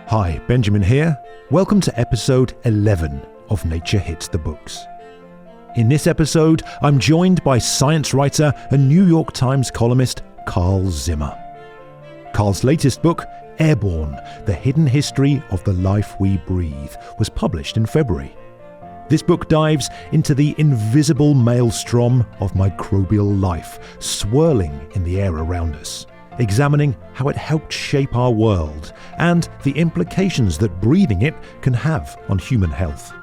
Hi, Benjamin here. Welcome to episode 11 of Nature Hits the Books. In this episode, I'm joined by science writer and New York Times columnist Carl Zimmer. Carl's latest book, Airborne, The Hidden History of the Life We Breathe, was published in February. This book dives into the invisible maelstrom of microbial life swirling in the air around us, examining how it helped shape our world and the implications that breathing it can have on human health.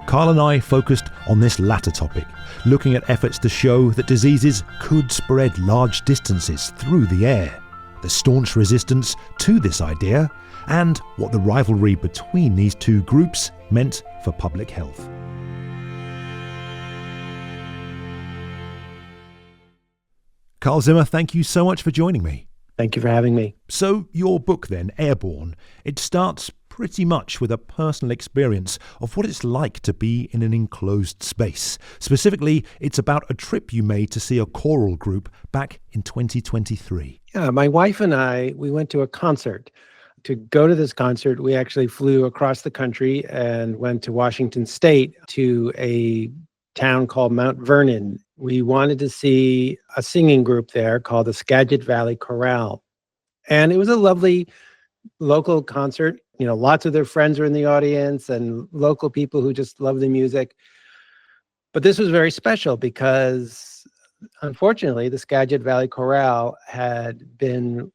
Carl and I focused on this latter topic, looking at efforts to show that diseases could spread large distances through the air, the staunch resistance to this idea, and what the rivalry between these two groups meant for public health. Carl Zimmer, thank you so much for joining me. Thank you for having me. So your book then, Airborne, it starts pretty much with a personal experience of what it's like to be in an enclosed space. Specifically, it's about a trip you made to see a choral group back in 2023. Yeah, my wife and I, we went to a concert. To go to this concert, we actually flew across the country and went to Washington State to a town called Mount Vernon. We wanted to see a singing group there called the Skagit Valley Chorale. And it was a lovely local concert. You know, lots of their friends were in the audience and local people who just love the music. But this was very special because, unfortunately, the Skagit Valley Chorale had been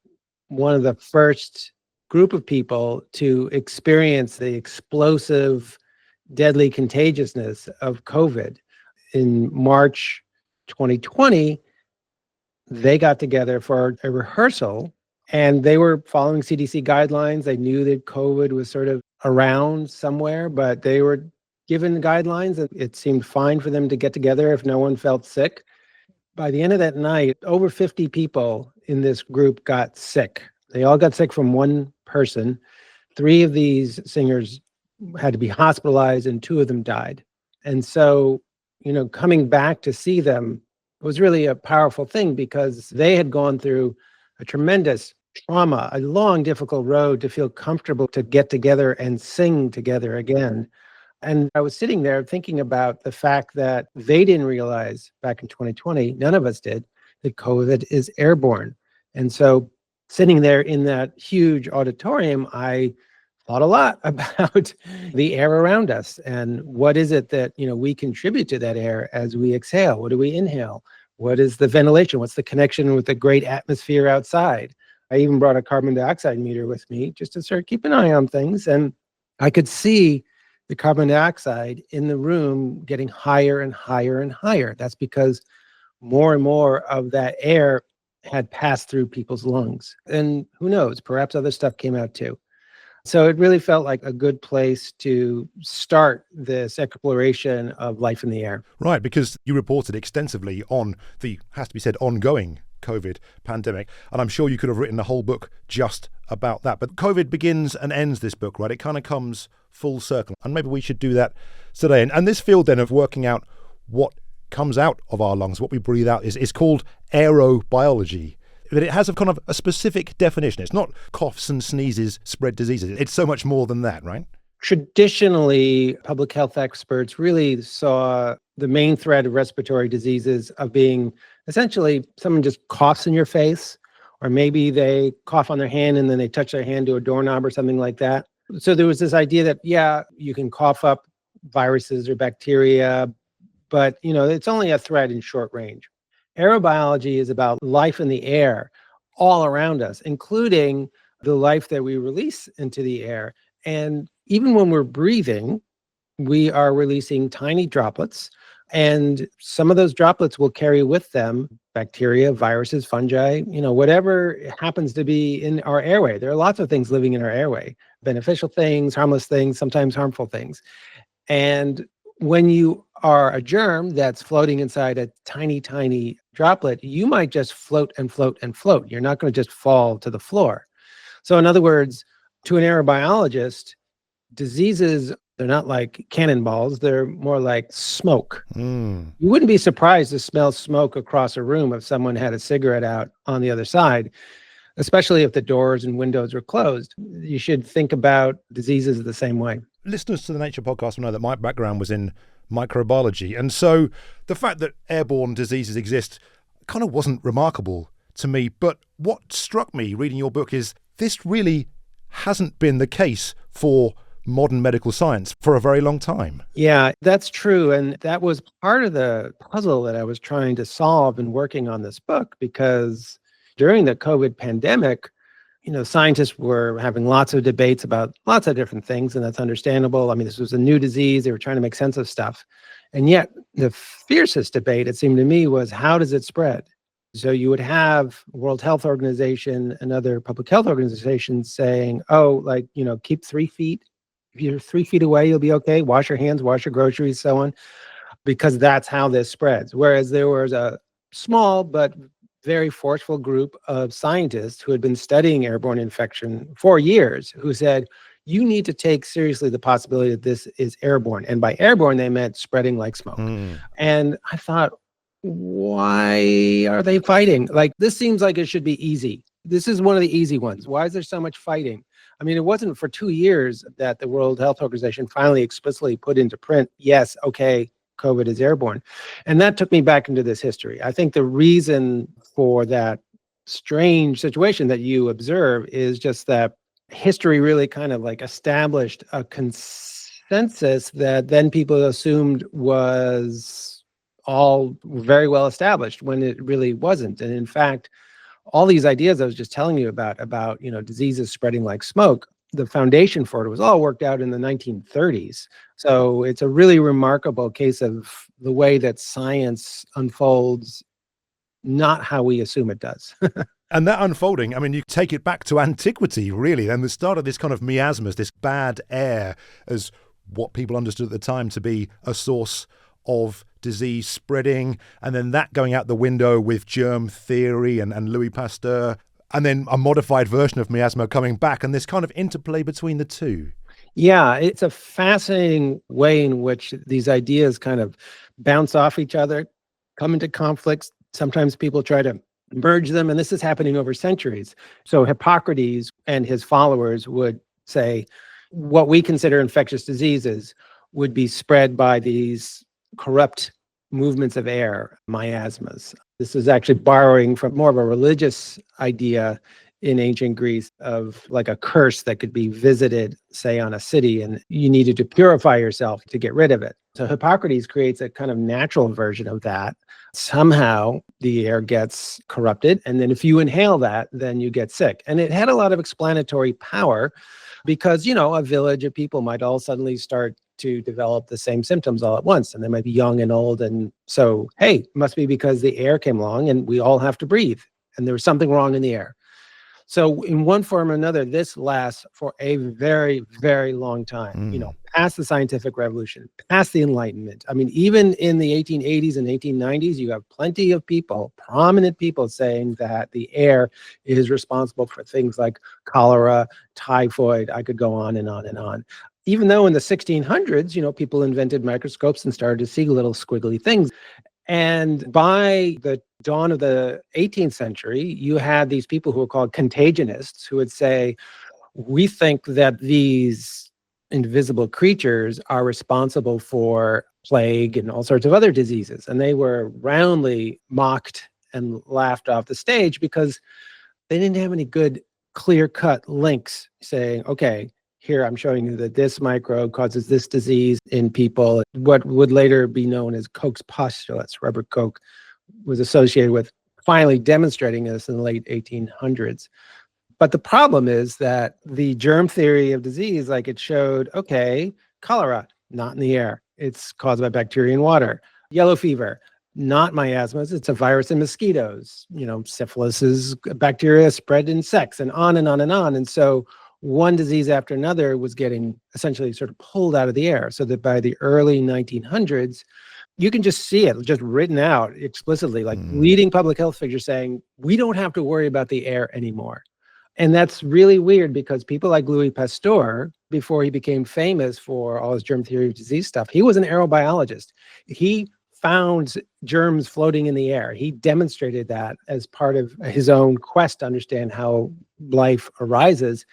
one of the first group of people to experience the explosive, deadly contagiousness of COVID. In March 2020, they got together for a rehearsal and they were following CDC guidelines. They knew that COVID was sort of around somewhere, but they were given guidelines and it seemed fine for them to get together if no one felt sick. By the end of that night, over 50 people in this group got sick. They all got sick from one person. 3 of these singers had to be hospitalized and 2 of them died. And so, you know, coming back to see them was really a powerful thing because they had gone through a tremendous trauma, a long, difficult road to feel comfortable to get together and sing together again. And I was sitting there thinking about the fact that they didn't realize back in 2020, none of us did, that COVID is airborne. And so sitting there in that huge auditorium, I thought a lot about the air around us and what is it that, you know, we contribute to that air as we exhale. What do we inhale? What is the ventilation? What's the connection with the great atmosphere outside? I even brought a carbon dioxide meter with me just to sort of keep an eye on things. And I could see the carbon dioxide in the room getting higher and higher and higher. That's because more and more of that air had passed through people's lungs. And who knows, perhaps other stuff came out too. So it really felt like a good place to start this exploration of life in the air. Right, because you reported extensively on the, has to be said, ongoing COVID pandemic. And I'm sure you could have written a whole book just about that. But COVID begins and ends this book, right? It kind of comes full circle. And maybe we should do that today. And this field then of working out what comes out of our lungs, what we breathe out, is called aerobiology. But it has a kind of a specific definition. It's not coughs and sneezes spread diseases. It's so much more than that, right? Traditionally, public health experts really saw the main threat of respiratory diseases of being essentially someone just coughs in your face, or maybe they cough on their hand and then they touch their hand to a doorknob or something like that. So there was this idea that, yeah, you can cough up viruses or bacteria, but, you know, it's only a threat in short range. Aerobiology is about life in the air all around us, including the life that we release into the air. And even when we're breathing, we are releasing tiny droplets, and some of those droplets will carry with them bacteria, viruses, fungi, you know, whatever happens to be in our airway. There are lots of things living in our airway, beneficial things, harmless things, sometimes harmful things. And when you are a germ that's floating inside a tiny, tiny droplet, you might just float and float and float. You're not going to just fall to the floor. So in other words, to an aerobiologist, diseases They're not like cannonballs. They're more like smoke. Mm. You wouldn't be surprised to smell smoke across a room if someone had a cigarette out on the other side, especially if the doors and windows were closed. You should think about diseases the same way. Listeners to the Nature podcast will know that my background was in microbiology. And so the fact that airborne diseases exist kind of wasn't remarkable to me. But what struck me reading your book is this really hasn't been the case for modern medical science for a very long time. Yeah, that's true. And that was part of the puzzle that I was trying to solve in working on this book, because during the COVID pandemic, scientists were having lots of debates about lots of different things, and that's understandable. I mean, this was a new disease. They were trying to make sense of stuff. And yet the fiercest debate, it seemed to me, was how does it spread? So you would have World Health Organization and other public health organizations saying, keep 3 feet. If you're 3 feet away, you'll be okay. Wash your hands, wash your groceries, so on, because that's how this spreads. Whereas there was a small but very forceful group of scientists who had been studying airborne infection for years who said, you need to take seriously the possibility that this is airborne. And by airborne, they meant spreading like smoke. And I thought, why are they fighting? Like, this seems like it should be easy. This is one of the easy ones. Why is there so much fighting? I mean, it wasn't for 2 years that the World Health Organization finally explicitly put into print, yes, okay, COVID is airborne. And that took me back into this history. I think the reason for that strange situation that you observe is just that history really kind of like established a consensus that then people assumed was all very well established when it really wasn't. And in fact, all these ideas I was just telling you about diseases spreading like smoke, the foundation for it was all worked out in the 1930s. So it's a really remarkable case of the way that science unfolds, not how we assume it does. And that unfolding, I mean, you take it back to antiquity, really, and the start of this kind of miasmas, this bad air, as what people understood at the time to be a source of disease spreading, and then that going out the window with germ theory and Louis Pasteur, and then a modified version of miasma coming back, and this kind of interplay between the two. Yeah, it's a fascinating way in which these ideas kind of bounce off each other, come into conflicts. Sometimes people try to merge them, and this is happening over centuries. So Hippocrates and his followers would say what we consider infectious diseases would be spread by these corrupt movements of air, miasmas. This is actually borrowing from more of a religious idea in ancient Greece of like a curse that could be visited, say, on a city, and you needed to purify yourself to get rid of it. So Hippocrates creates a kind of natural version of that. Somehow the air gets corrupted, and then if you inhale that, then you get sick. And it had a lot of explanatory power because, a village of people might all suddenly start to develop the same symptoms all at once, and they might be young and old. And so, hey, it must be because the air came along and we all have to breathe, and there was something wrong in the air. So in one form or another, this lasts for a very, very long time, past the scientific revolution, past the Enlightenment. I mean, even in the 1880s and 1890s, you have plenty of people, prominent people, saying that the air is responsible for things like cholera, typhoid. I could go on and on and on. Even though in the 1600s, people invented microscopes and started to see little squiggly things. And by the dawn of the 18th century, you had these people who were called contagionists who would say, we think that these invisible creatures are responsible for plague and all sorts of other diseases. And they were roundly mocked and laughed off the stage because they didn't have any good clear-cut links saying, okay, here I'm showing you that this microbe causes this disease in people. What would later be known as Koch's postulates, Robert Koch was associated with finally demonstrating this in the late 1800s. But the problem is that the germ theory of disease, like it showed, okay, cholera, not in the air. It's caused by bacteria in water. Yellow fever, not miasmas. It's a virus in mosquitoes. Syphilis is bacteria spread in sex, and on and on and on. And so one disease after another was getting essentially sort of pulled out of the air, so that by the early 1900s, you can just see it just written out explicitly, like leading public health figures saying, we don't have to worry about the air anymore. And that's really weird because people like Louis Pasteur, before he became famous for all his germ theory of disease stuff, he was an aerobiologist. He found germs floating in the air. He demonstrated that as part of his own quest to understand how life arises.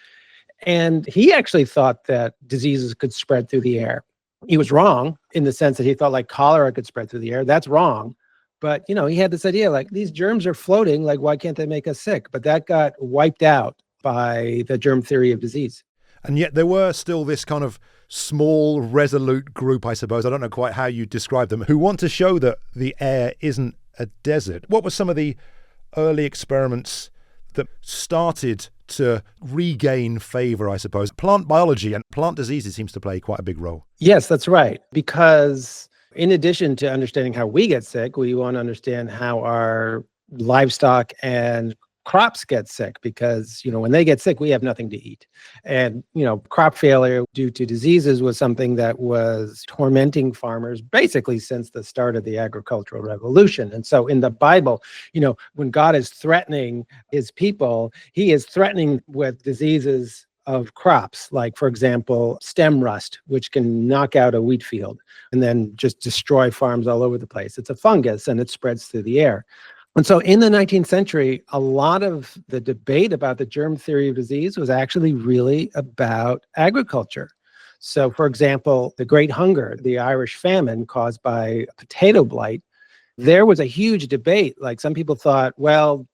And he actually thought that diseases could spread through the air. He was wrong in the sense that he thought like cholera could spread through the air. That's wrong. But, he had this idea like these germs are floating, like why can't they make us sick? But that got wiped out by the germ theory of disease. And yet there were still this kind of small, resolute group, I suppose, I don't know quite how you describe them, who want to show that the air isn't a desert. What were some of the early experiments that started to regain favor, I suppose? Plant biology and plant diseases seems to play quite a big role. Yes, that's right. Because in addition to understanding how we get sick, we want to understand how our livestock and crops get sick because, when they get sick, we have nothing to eat. And, crop failure due to diseases was something that was tormenting farmers basically since the start of the agricultural revolution. And so in the Bible, when God is threatening his people, he is threatening with diseases of crops, like, for example, stem rust, which can knock out a wheat field and then just destroy farms all over the place. It's a fungus and it spreads through the air. And so in the 19th century, a lot of the debate about the germ theory of disease was actually really about agriculture. So, for example, the Great Hunger, the Irish famine caused by potato blight, there was a huge debate. Like some people thought, well,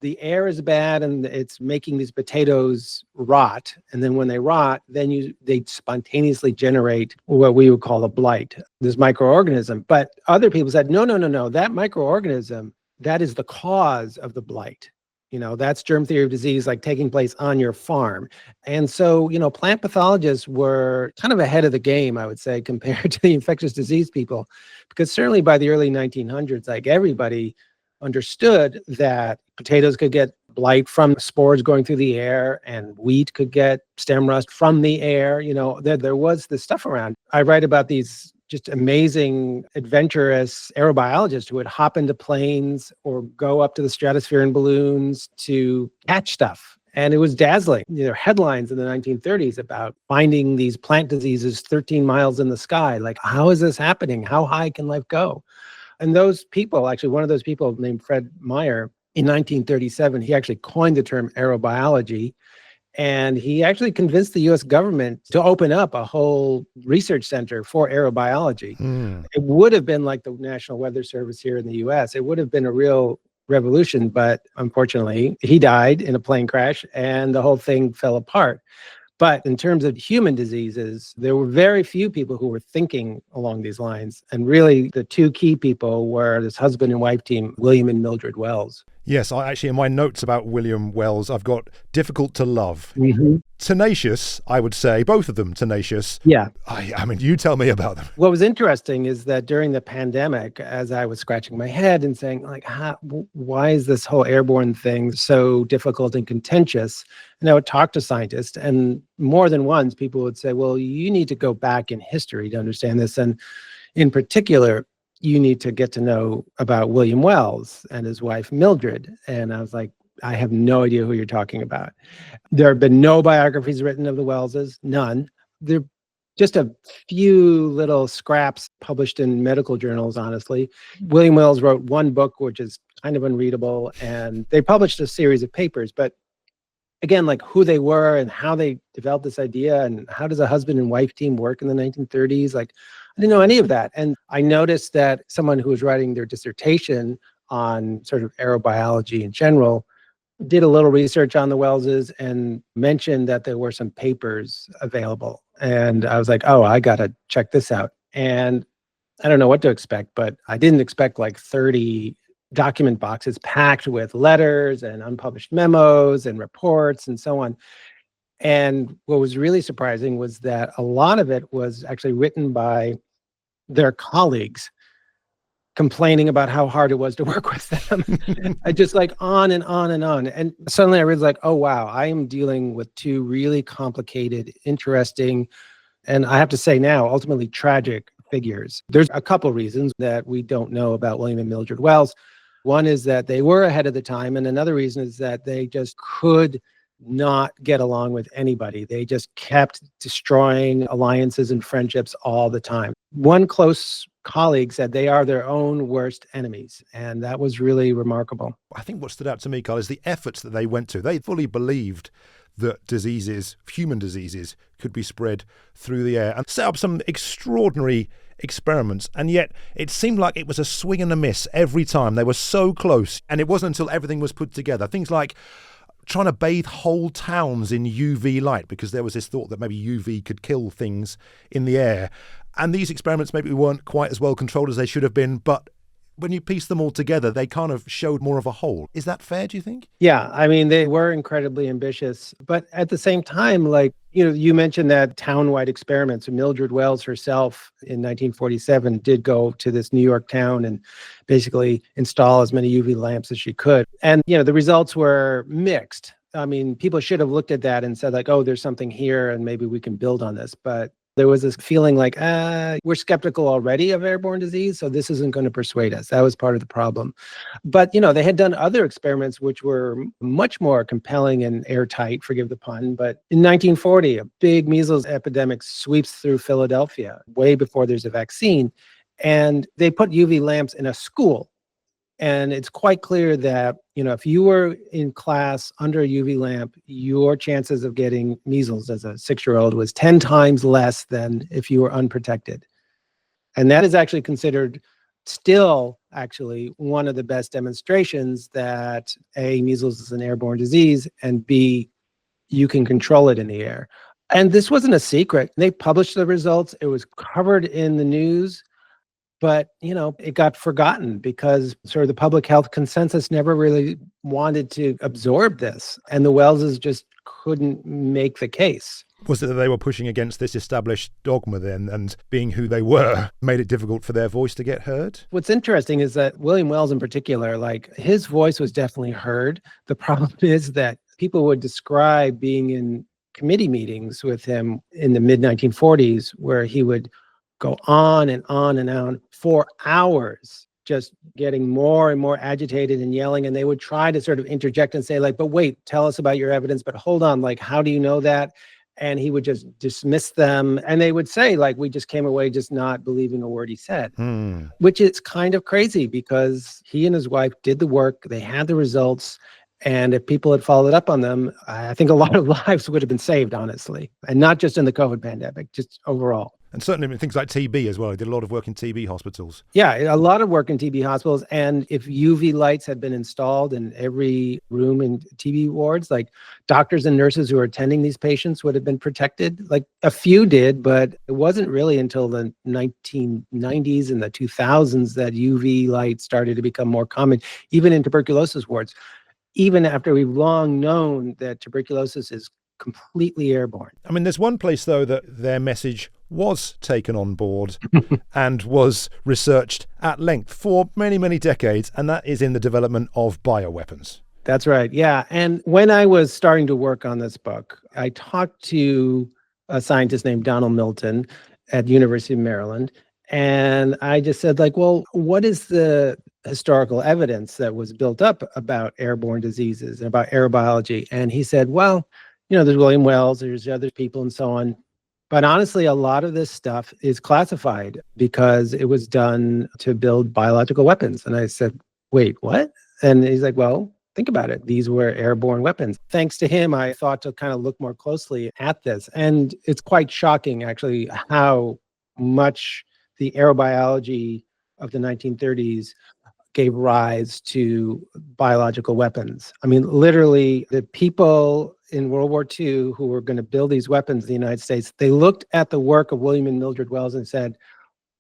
the air is bad and it's making these potatoes rot. And then when they rot, then they spontaneously generate what we would call a blight, this microorganism. But other people said, no, that microorganism, that is the cause of the blight. That's germ theory of disease, like taking place on your farm. And so, plant pathologists were kind of ahead of the game, I would say, compared to the infectious disease people, because certainly by the early 1900s, like everybody understood that potatoes could get blight from spores going through the air and wheat could get stem rust from the air. There was this stuff around. I write about these just amazing, adventurous aerobiologists who would hop into planes or go up to the stratosphere in balloons to catch stuff. And it was dazzling. There were headlines in the 1930s about finding these plant diseases 13 miles in the sky. Like, how is this happening? How high can life go? And those people, actually, one of those people named Fred Meyer, in 1937, he actually coined the term aerobiology. And he actually convinced the US government to open up a whole research center for aerobiology. It would have been like the National Weather Service here in the US. It would have been a real revolution, but unfortunately, he died in a plane crash and the whole thing fell apart. But in terms of human diseases, there were very few people who were thinking along these lines. And really, the two key people were this husband and wife team, William and Mildred Wells. Yes, I actually, in my notes about William Wells, I've got difficult to love. Tenacious, I would say, both of them tenacious. Yeah. I mean, you tell me about them. What was interesting is that during the pandemic, as I was scratching my head and saying, like, why is this whole airborne thing so difficult and contentious? And I would talk to scientists, and more than once, people would say, well, you need to go back in history to understand this. And in particular, you need to get to know about William Wells and his wife, Mildred. And I was like, I have no idea who you're talking about. There have been no biographies written of the Wellses, none. There are just a few little scraps published in medical journals, honestly. William Wells wrote one book, which is kind of unreadable, and they published a series of papers. But again, like who they were and how they developed this idea and how does a husband and wife team work in the 1930s, like I didn't know any of that. And I noticed that someone who was writing their dissertation on sort of aerobiology in general did a little research on the Wellses and mentioned that there were some papers available. And I was like, oh, I got to check this out. And I don't know what to expect, but I didn't expect like 30 document boxes packed with letters and unpublished memos and reports and so on. And what was really surprising was that a lot of it was actually written by their colleagues complaining about how hard it was to work with them. I just like on and on and on. And suddenly I was like, oh, wow, I am dealing with two really complicated, interesting, and I have to say now, ultimately tragic figures. There's a couple reasons that we don't know about William and Mildred Wells. One is that they were ahead of the time. And another reason is that they just could not get along with anybody. They just kept destroying alliances and friendships all the time. One close colleague said they are their own worst enemies, and that was really remarkable. I think what stood out to me, Carl, is the efforts that they went to. They fully believed that diseases, human diseases, could be spread through the air and set up some extraordinary experiments. And yet it seemed like it was a swing and a miss every time. They were so close. And it wasn't until everything was put together. Things like trying to bathe whole towns in UV light, because there was this thought that maybe UV could kill things in the air. And these experiments maybe weren't quite as well controlled as they should have been, but when you piece them all together, they kind of showed more of a whole. Is that fair, do you think? Yeah, I mean, they were incredibly ambitious, but at the same time, like, you mentioned that town-wide experiments. Mildred Wells herself in 1947 did go to this New York town and basically install as many UV lamps as she could. And, the results were mixed. I mean, people should have looked at that and said like, oh, there's something here and maybe we can build on this. But there was this feeling like, we're skeptical already of airborne disease, so this isn't going to persuade us. That was part of the problem. But, they had done other experiments which were much more compelling and airtight, forgive the pun. But in 1940, a big measles epidemic sweeps through Philadelphia, way before there's a vaccine. And they put UV lamps in a school. And it's quite clear that, if you were in class under a UV lamp, your chances of getting measles as a 6-year-old was 10 times less than if you were unprotected. And that is actually considered still actually one of the best demonstrations that A, measles is an airborne disease, and B, you can control it in the air. And this wasn't a secret. They published the results. It was covered in the news. But, it got forgotten because sort of the public health consensus never really wanted to absorb this. And the Wellses just couldn't make the case. Was it that they were pushing against this established dogma then, and being who they were made it difficult for their voice to get heard? What's interesting is that William Wells in particular, like, his voice was definitely heard. The problem is that people would describe being in committee meetings with him in the mid-1940s where he would go on and on and on for hours, just getting more and more agitated and yelling. And they would try to sort of interject and say like, but wait, tell us about your evidence, but hold on, like, how do you know that? And he would just dismiss them. And they would say like, we just came away just not believing a word he said, which is kind of crazy because he and his wife did the work, they had the results. And if people had followed up on them, I think a lot of lives would have been saved, honestly. And not just in the COVID pandemic, just overall. And certainly things like TB as well. He did a lot of work in TB hospitals. Yeah, a lot of work in TB hospitals. And if UV lights had been installed in every room in TB wards, like doctors and nurses who were attending these patients would have been protected. Like a few did, but it wasn't really until the 1990s and the 2000s that UV light started to become more common, even in tuberculosis wards. Even after we've long known that tuberculosis is completely airborne. I mean, there's one place, though, that their message was taken on board and was researched at length for many, many decades, and that is in the development of bioweapons. That's right, yeah. And when I was starting to work on this book, I talked to a scientist named Donald Milton at the University of Maryland, and I just said, like, well, what is the historical evidence that was built up about airborne diseases and about aerobiology? And he said, well, there's William Wells, there's other people and so on. But honestly, a lot of this stuff is classified because it was done to build biological weapons. And I said, wait, what? And he's like, well, think about it. These were airborne weapons. Thanks to him, I thought to kind of look more closely at this. And it's quite shocking, actually, how much the aerobiology of the 1930s gave rise to biological weapons. I mean, literally, the people in World War II who were going to build these weapons in the United States, they looked at the work of William and Mildred Wells and said,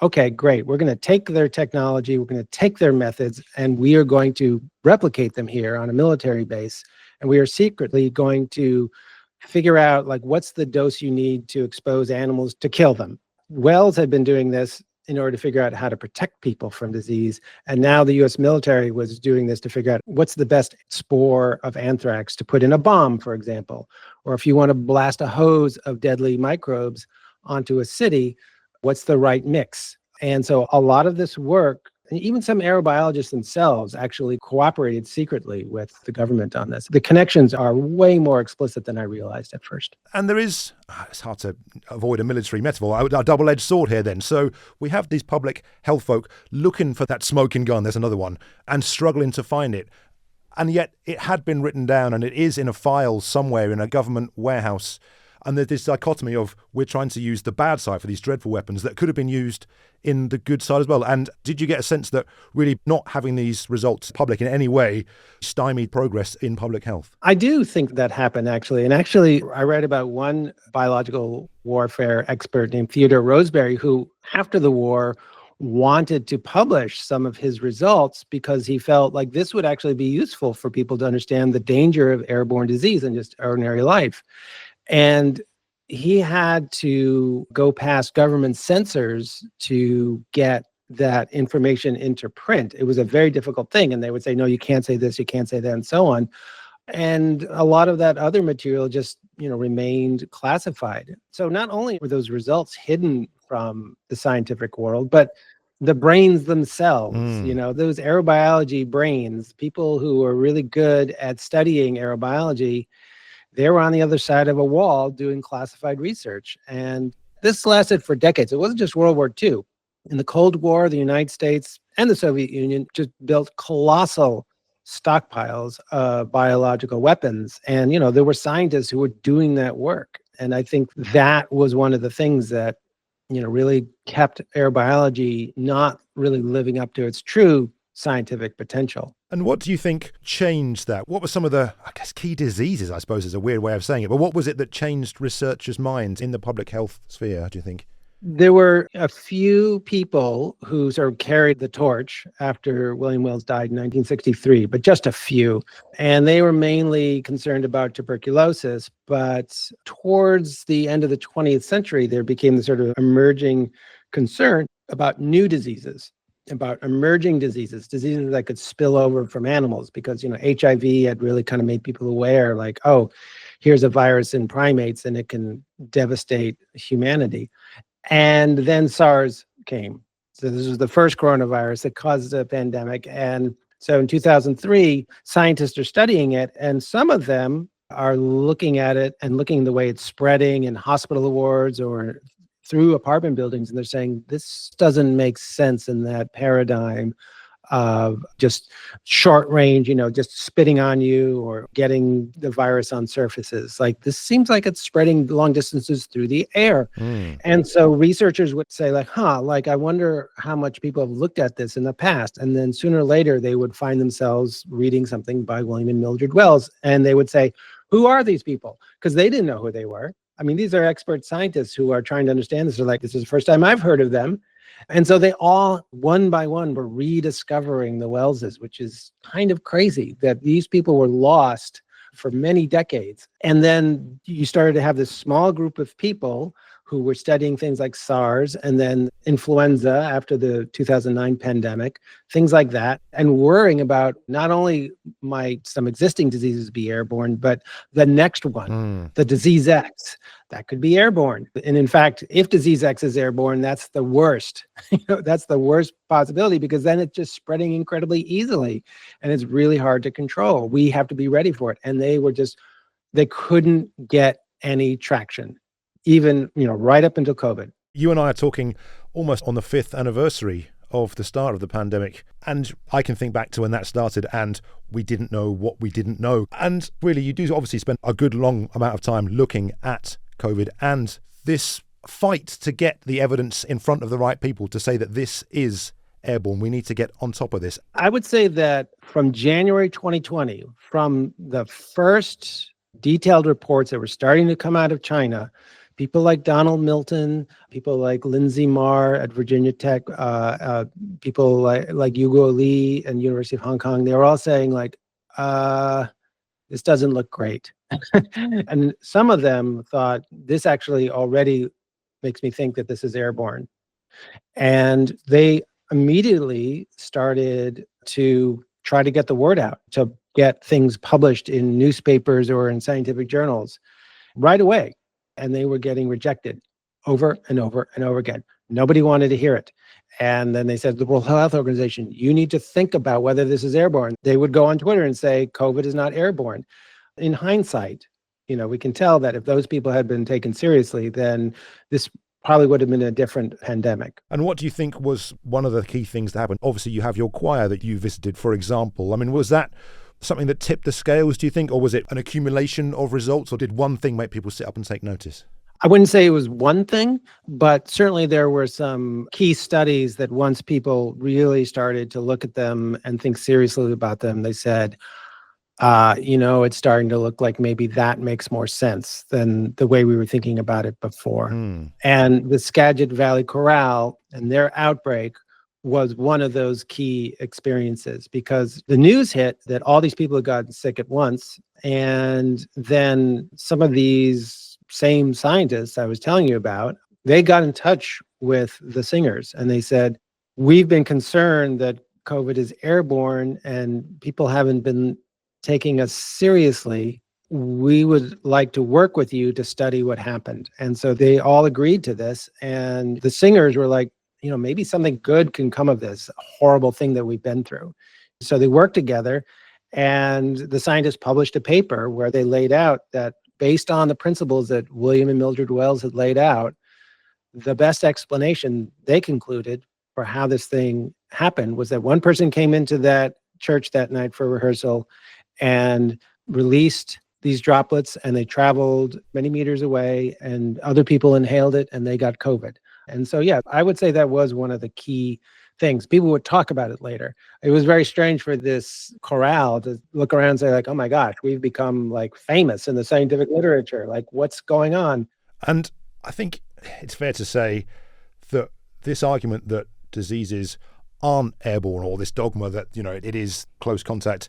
okay, great, we're going to take their technology, we're going to take their methods, and we are going to replicate them here on a military base. And we are secretly going to figure out, like, what's the dose you need to expose animals to kill them. Wells had been doing this in order to figure out how to protect people from disease. And now the US military was doing this to figure out what's the best spore of anthrax to put in a bomb, for example. Or if you want to blast a hose of deadly microbes onto a city, what's the right mix? And so a lot of this work And even some aerobiologists themselves actually cooperated secretly with the government on this. The connections are way more explicit than I realized at first. And there is, it's hard to avoid a military metaphor, a double-edged sword here then. So we have these public health folk looking for that smoking gun, there's another one, and struggling to find it. And yet it had been written down and it is in a file somewhere in a government warehouse. And there's this dichotomy of we're trying to use the bad side for these dreadful weapons that could have been used in the good side as well. And did you get a sense that really not having these results public in any way stymied progress in public health? I do think that happened, actually. And actually, I read about one biological warfare expert named Theodore Roseberry, who, after the war, wanted to publish some of his results because he felt like this would actually be useful for people to understand the danger of airborne disease in just ordinary life. And he had to go past government censors to get that information into print. It was a very difficult thing. And they would say, no, you can't say this, you can't say that, and so on. And a lot of that other material just, remained classified. So not only were those results hidden from the scientific world, but the brains themselves, those aerobiology brains, people who are really good at studying aerobiology, they were on the other side of a wall doing classified research. And this lasted for decades. It wasn't just World War II. In the Cold War, the United States and the Soviet Union just built colossal stockpiles of biological weapons. And, there were scientists who were doing that work. And I think that was one of the things that, really kept aerobiology not really living up to its true scientific potential. And what do you think changed that? What were some of the, key diseases, I suppose is a weird way of saying it, but what was it that changed researchers' minds in the public health sphere, do you think? There were a few people who sort of carried the torch after William Wells died in 1963, but just a few. And they were mainly concerned about tuberculosis. But towards the end of the 20th century, there became the sort of emerging concern about new diseases, about emerging diseases that could spill over from animals, because, HIV had really kind of made people aware, like, oh, here's a virus in primates and it can devastate humanity. And then SARS came. So this was the first coronavirus that caused a pandemic. And so in 2003, scientists are studying it, and some of them are looking at it and looking the way it's spreading in hospital wards or through apartment buildings, and they're saying this doesn't make sense in that paradigm of just short range, just spitting on you or getting the virus on surfaces. Like, this seems like it's spreading long distances through the air. And so researchers would say, I wonder how much people have looked at this in the past. And then sooner or later, they would find themselves reading something by William and Mildred Wells. And they would say, who are these people? Because they didn't know who they were. I mean, these are expert scientists who are trying to understand this. They're like, this is the first time I've heard of them. And so they all, one by one, were rediscovering the Wellses, which is kind of crazy that these people were lost for many decades. And then you started to have this small group of people who were studying things like SARS and then influenza after the 2009 pandemic, things like that, and worrying about not only might some existing diseases be airborne, but the next one, the disease X, that could be airborne. And in fact, if disease X is airborne, that's the worst. That's the worst possibility, because then it's just spreading incredibly easily and it's really hard to control. We have to be ready for it. And they couldn't get any traction, even, right up until COVID. You and I are talking almost on the 5th anniversary of the start of the pandemic. And I can think back to when that started and we didn't know what we didn't know. And really, you do obviously spend a good long amount of time looking at COVID and this fight to get the evidence in front of the right people to say that this is airborne. We need to get on top of this. I would say that from January 2020, from the first detailed reports that were starting to come out of China, people like Donald Milton, people like Lindsay Marr at Virginia Tech, people like Hugo Lee and University of Hong Kong, they were all saying this doesn't look great. And some of them thought, this actually already makes me think that this is airborne. And they immediately started to try to get the word out, to get things published in newspapers or in scientific journals right away. And they were getting rejected over and over and over again. Nobody wanted to hear it. And then they said, the World Health Organization, you need to think about whether this is airborne. They would go on Twitter and say, COVID is not airborne. In hindsight, we can tell that if those people had been taken seriously, then this probably would have been a different pandemic. And what do you think was one of the key things that happened? Obviously, you have your choir that you visited, for example. I mean, was that something that tipped the scales, do you think? Or was it an accumulation of results? Or did one thing make people sit up and take notice? I wouldn't say it was one thing, but certainly there were some key studies that once people really started to look at them and think seriously about them, they said, it's starting to look like maybe that makes more sense than the way we were thinking about it before. And the Skagit Valley Chorale and their outbreak was one of those key experiences, because the news hit that all these people had gotten sick at once. And then some of these same scientists I was telling you about, they got in touch with the singers and they said, we've been concerned that COVID is airborne and people haven't been taking us seriously. We would like to work with you to study what happened. And so they all agreed to this. And the singers were like, maybe something good can come of this horrible thing that we've been through. So they worked together, and the scientists published a paper where they laid out that based on the principles that William and Mildred Wells had laid out, the best explanation, they concluded, for how this thing happened was that one person came into that church that night for rehearsal and released these droplets, and they traveled many meters away, and other people inhaled it and they got COVID. And so, yeah, I would say that was one of the key things. People would talk about it later. It was very strange for this chorale to look around and say, like, oh my gosh, we've become like famous in the scientific literature. Like, what's going on? And I think it's fair to say that this argument that diseases aren't airborne, or this dogma that, it is close contact,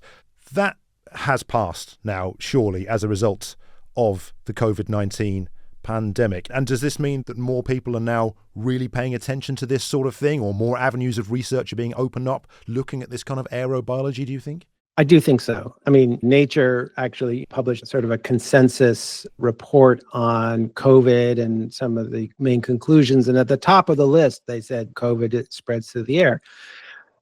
that has passed now, surely, as a result of the COVID-19 pandemic. And does this mean that more people are now really paying attention to this sort of thing, or more avenues of research are being opened up looking at this kind of aerobiology, do you think? I do think so. I mean, Nature actually published sort of a consensus report on COVID and some of the main conclusions. And at the top of the list, they said COVID, it spreads through the air.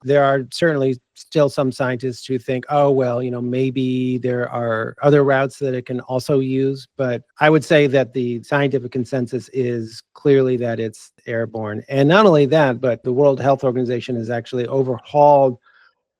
There are certainly still some scientists who think, oh, well, maybe there are other routes that it can also use. But I would say that the scientific consensus is clearly that it's airborne. And not only that, but the World Health Organization has actually overhauled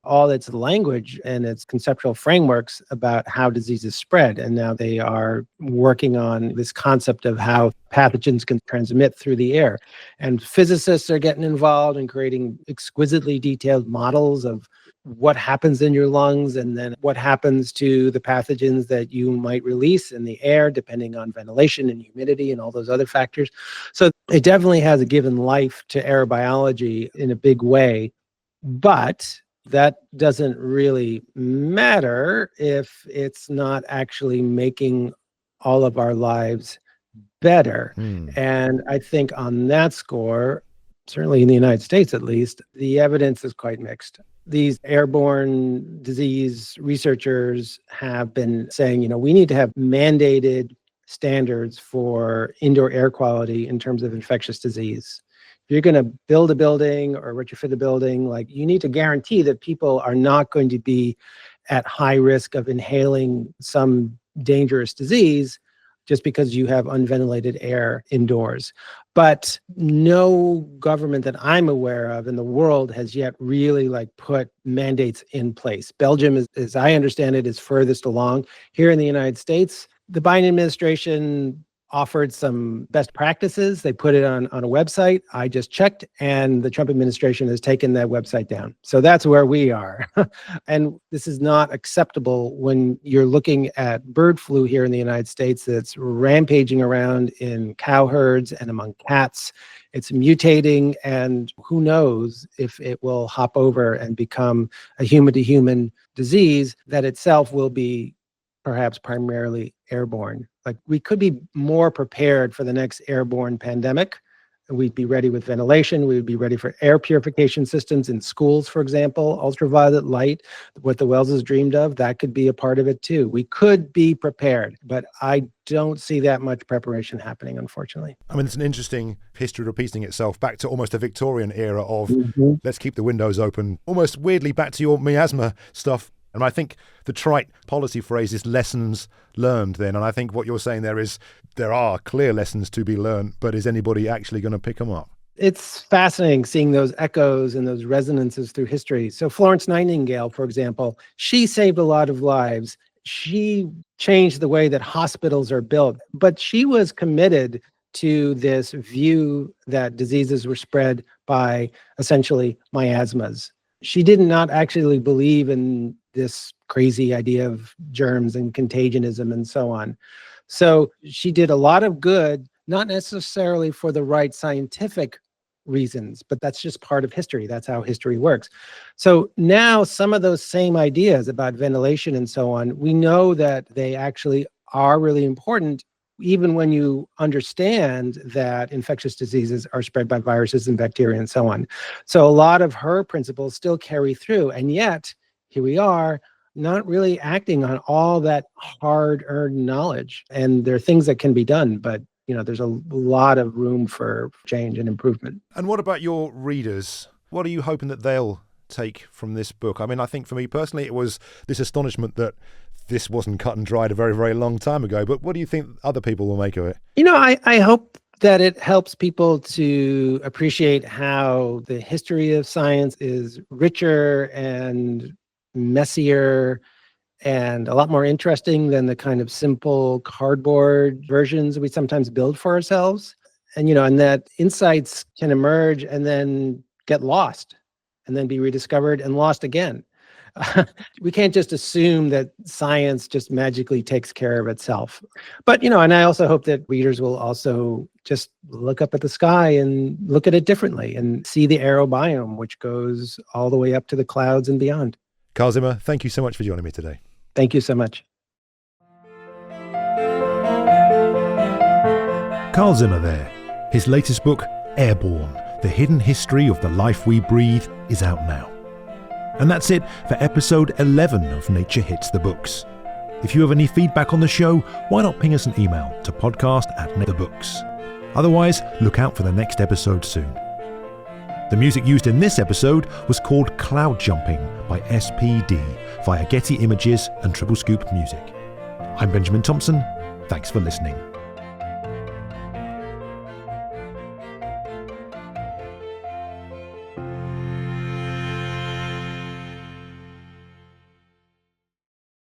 all its language and its conceptual frameworks about how diseases spread. And now they are working on this concept of how pathogens can transmit through the air. And physicists are getting involved in creating exquisitely detailed models of what happens in your lungs and then what happens to the pathogens that you might release in the air, depending on ventilation and humidity and all those other factors. So it definitely has given life to aerobiology in a big way. But that doesn't really matter if it's not actually making all of our lives better. And I think on that score, certainly in the United States at least, the evidence is quite mixed. These airborne disease researchers have been saying, we need to have mandated standards for indoor air quality in terms of infectious disease. If you're going to build a building or retrofit a building, like, you need to guarantee that people are not going to be at high risk of inhaling some dangerous disease just because you have unventilated air indoors. But no government that I'm aware of in the world has yet really put mandates in place. Belgium, as I understand it, is furthest along. Here in the United States, the Biden administration offered some best practices. They put it on a website. I just checked, and the Trump administration has taken that website down. So that's where we are. And this is not acceptable when you're looking at bird flu here in the United States that's rampaging around in cow herds and among cats. It's mutating, and who knows if it will hop over and become a human-to-human disease that itself will be perhaps primarily airborne. We could be more prepared for the next airborne pandemic We'd be ready with ventilation. We would be ready for air purification systems in schools, for example, ultraviolet light, what the Wellses dreamed of, that could be a part of it too. We could be prepared, but I don't see that much preparation happening, unfortunately. I mean, it's an interesting history repeating itself back to almost a Victorian era of let's keep the windows open, almost weirdly back to your miasma stuff. And I think the trite policy phrase is lessons learned then. And I think what you're saying there is there are clear lessons to be learned, but is anybody actually going to pick them up? It's fascinating seeing those echoes and those resonances through history. So Florence Nightingale, for example, she saved a lot of lives. She changed the way that hospitals are built, but she was committed to this view that diseases were spread by essentially miasmas. She did not actually believe in this crazy idea of germs and contagionism and so on. So she did a lot of good, not necessarily for the right scientific reasons, but that's just part of history. That's how history works. So now some of those same ideas about ventilation and so on, we know that they actually are really important, even when you understand that infectious diseases are spread by viruses and bacteria and so on. So a lot of her principles still carry through. And yet, here we are, not really acting on all that hard-earned knowledge. And there are things that can be done, but there's a lot of room for change and improvement. And what about your readers? What are you hoping that they'll take from this book? I mean, I think for me personally, it was this astonishment that this wasn't cut and dried a very, very long time ago. But what do you think other people will make of it? I hope that it helps people to appreciate how the history of science is richer and messier and a lot more interesting than the kind of simple cardboard versions we sometimes build for ourselves. And that insights can emerge and then get lost and then be rediscovered and lost again. We can't just assume that science just magically takes care of itself. But, and I also hope that readers will also just look up at the sky and look at it differently and see the aerobiome, which goes all the way up to the clouds and beyond. Carl Zimmer, thank you so much for joining me today. Thank you so much. Carl Zimmer there. His latest book, Airborne, The Hidden History of the Life We Breathe, is out now. And that's it for episode 11 of Nature Hits the Books. If you have any feedback on the show, why not ping us an email to podcast@thebooks. Otherwise, look out for the next episode soon. The music used in this episode was called Cloud Jumping by SPD via Getty Images and Triple Scoop Music. I'm Benjamin Thompson. Thanks for listening.